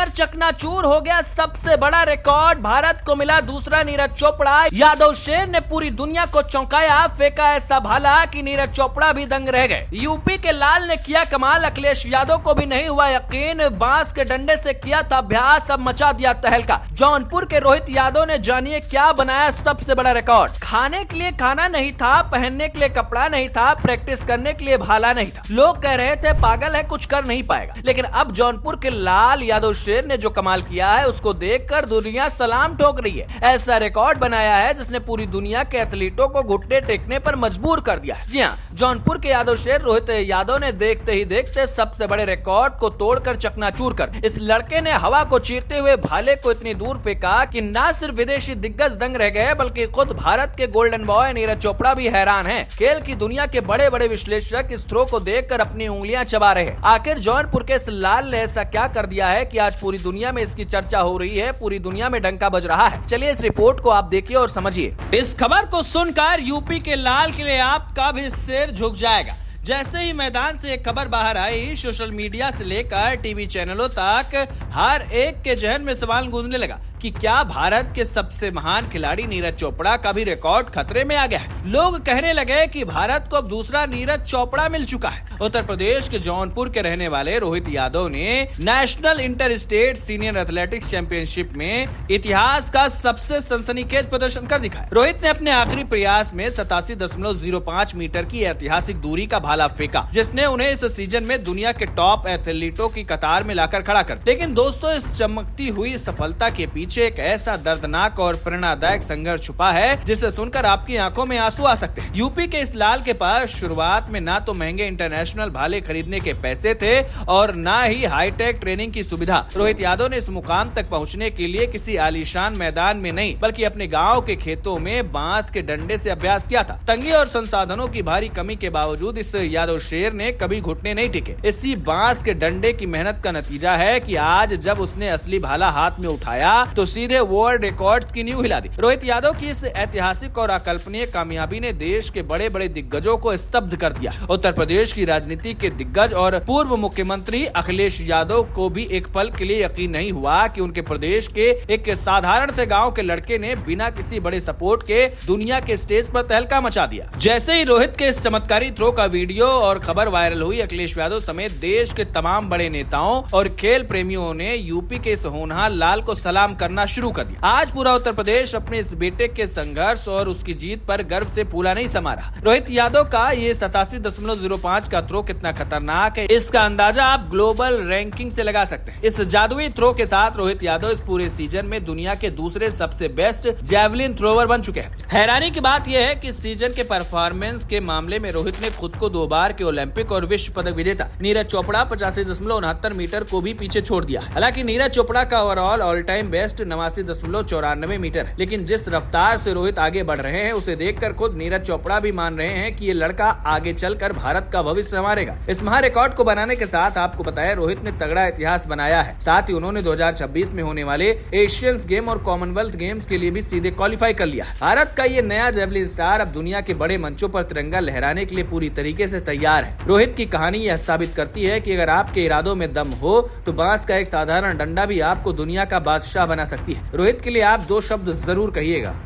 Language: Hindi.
तोड़कर चकनाचूर हो गया सबसे बड़ा रिकॉर्ड, भारत को मिला दूसरा नीरज चोपड़ा। यादव शेर ने पूरी दुनिया को चौंकाया, फेंका ऐसा भाला कि नीरज चोपड़ा भी दंग रह गए। यूपी के लाल ने किया कमाल, अखिलेश यादव को भी नहीं हुआ यकीन, बांस के डंडे से किया था अभ्यास, अब मचा दिया तहलका। जौनपुर के रोहित यादव ने जानिए क्या बनाया सबसे बड़ा रिकॉर्ड। खाने के लिए खाना नहीं था, पहनने के लिए कपड़ा नहीं था, प्रैक्टिस करने के लिए भाला नहीं था। लोग कह रहे थे पागल है, कुछ कर नहीं पाएगा, लेकिन अब जौनपुर के लाल यादव शेर ने जो कमाल किया है उसको देखकर दुनिया सलाम ठोक रही है। ऐसा रिकॉर्ड बनाया है जिसने पूरी दुनिया के एथलीटों को घुटने टेकने पर मजबूर कर दिया है। जी हाँ, जौनपुर के यादव शेर रोहित यादव ने देखते ही देखते सबसे बड़े रिकॉर्ड को तोड़कर चकनाचूर कर इस लड़के ने हवा को चीरते हुए भाले को इतनी दूर फेंका कि न सिर्फ विदेशी दिग्गज दंग रह गए बल्कि खुद भारत के गोल्डन बॉय नीरज चोपड़ा भी हैरान हैं। खेल की दुनिया के बड़े बड़े विश्लेषक इस थ्रो को देखकर अपनी उंगलियां चबा रहे हैं। आखिर जौनपुर के इस लाल ने ऐसा क्या कर दिया है कि आज पूरी दुनिया में इसकी चर्चा हो रही है, पूरी दुनिया में डंका बज रहा है। चलिए इस रिपोर्ट को आप देखिए और समझिए। इस खबर को सुनकर यूपी के लाल के लिए आपका भी सिर झुक जाएगा। जैसे ही मैदान से एक खबर बाहर आई, सोशल मीडिया से लेकर टीवी चैनलों तक हर एक के जहन में सवाल गूंजने लगा कि क्या भारत के सबसे महान खिलाड़ी नीरज चोपड़ा का भी रिकॉर्ड खतरे में आ गया है। लोग कहने लगे कि भारत को अब दूसरा नीरज चोपड़ा मिल चुका है। उत्तर प्रदेश के जौनपुर के रहने वाले रोहित यादव ने national inter state senior athletics championship में इतिहास का सबसे सनसनीखेज प्रदर्शन कर दिखाया। रोहित ने अपने आखिरी प्रयास में 87.05 मीटर की ऐतिहासिक दूरी का भाला फेंका, जिसने उन्हें इस सीजन में दुनिया के टॉप एथलीटों की कतार में लाकर खड़ा कर। लेकिन दोस्तों, इस चमकती हुई सफलता के पीछे एक ऐसा दर्दनाक और प्रेरणादायक संघर्ष छुपा है जिसे सुनकर आपकी आंखों में आंसू आ सकते हैं। यूपी के इस लाल के पास शुरुआत में ना तो महंगे इंटरनेशनल भाले खरीदने के पैसे थे और ना ही हाईटेक ट्रेनिंग की सुविधा। रोहित यादव ने इस मुकाम तक पहुंचने के लिए किसी आलीशान मैदान में नहीं बल्कि अपने गांव के खेतों में बांस के डंडे से अभ्यास किया था। तंगी और संसाधनों की भारी कमी के बावजूद इस यादव शेर ने कभी घुटने नहीं टिके। इसी बांस के डंडे की मेहनत का नतीजा है कि आज जब उसने असली भाला हाथ में उठाया तो सीधे वर्ल्ड रिकॉर्ड की नींव हिला दी। रोहित यादव की इस ऐतिहासिक और अकल्पनीय कामयाबी ने देश के बड़े बड़े दिग्गजों को स्तब्ध कर दिया। उत्तर प्रदेश की राजनीति के दिग्गज और पूर्व मुख्यमंत्री अखिलेश यादव को भी एक पल के लिए यकीन नहीं हुआ कि उनके प्रदेश के एक साधारण से गांव के लड़के ने बिना किसी बड़े सपोर्ट के दुनिया के स्टेज पर तहलका मचा दिया। जैसे ही रोहित के इस चमत्कारी थ्रो का वीडियो और खबर वायरल हुई, अखिलेश यादव समेत देश के तमाम बड़े नेताओं और खेल प्रेमियों ने यूपी के इस होनहार लाल को सलाम करना शुरू कर दिया। आज पूरा उत्तर प्रदेश अपने इस बेटे के संघर्ष और उसकी जीत पर गर्व से फूला नहीं समा रहा। रोहित यादव का ये 87.05 का थ्रो कितना खतरनाक है, इसका अंदाजा आप ग्लोबल रैंकिंग से लगा सकते हैं। इस जादुई थ्रो के साथ रोहित यादव इस पूरे सीजन में दुनिया के दूसरे सबसे बेस्ट जैवलिन थ्रोवर बन चुके हैं। हैरानी की बात यह है कि सीजन के परफॉर्मेंस के मामले में रोहित ने खुद को 2 बार के ओलंपिक और विश्व पदक विजेता नीरज चोपड़ा 85.69 मीटर को भी पीछे छोड़ दिया। हालांकि नीरज चोपड़ा का overall all time best 89.94 metre है, लेकिन जिस रफ्तार से रोहित आगे बढ़ रहे हैं उसे देखकर खुद नीरज चोपड़ा भी मान रहे हैं कि ये लड़का आगे चलकर भारत का भविष्य संवारेगा। इस महा रिकॉर्ड को बनाने के साथ आपको बताया रोहित ने तगड़ा इतिहास बनाया है। साथ ही उन्होंने 2026 में होने वाले एशियंस गेम और कॉमनवेल्थ गेम्स के लिए भी सीधे क्वालिफाई कर लिया। भारत का ये नया जेवलिन स्टार अब दुनिया के बड़े मंचों पर तिरंगा लहराने के लिए पूरी तरीके से तैयार है। रोहित की कहानी यह साबित करती है कि अगर आपके इरादों में दम हो तो बांस का एक साधारण डंडा भी आपको दुनिया का बादशाह बना सकती है। रोहित के लिए आप 2 शब्द जरूर कहिएगा।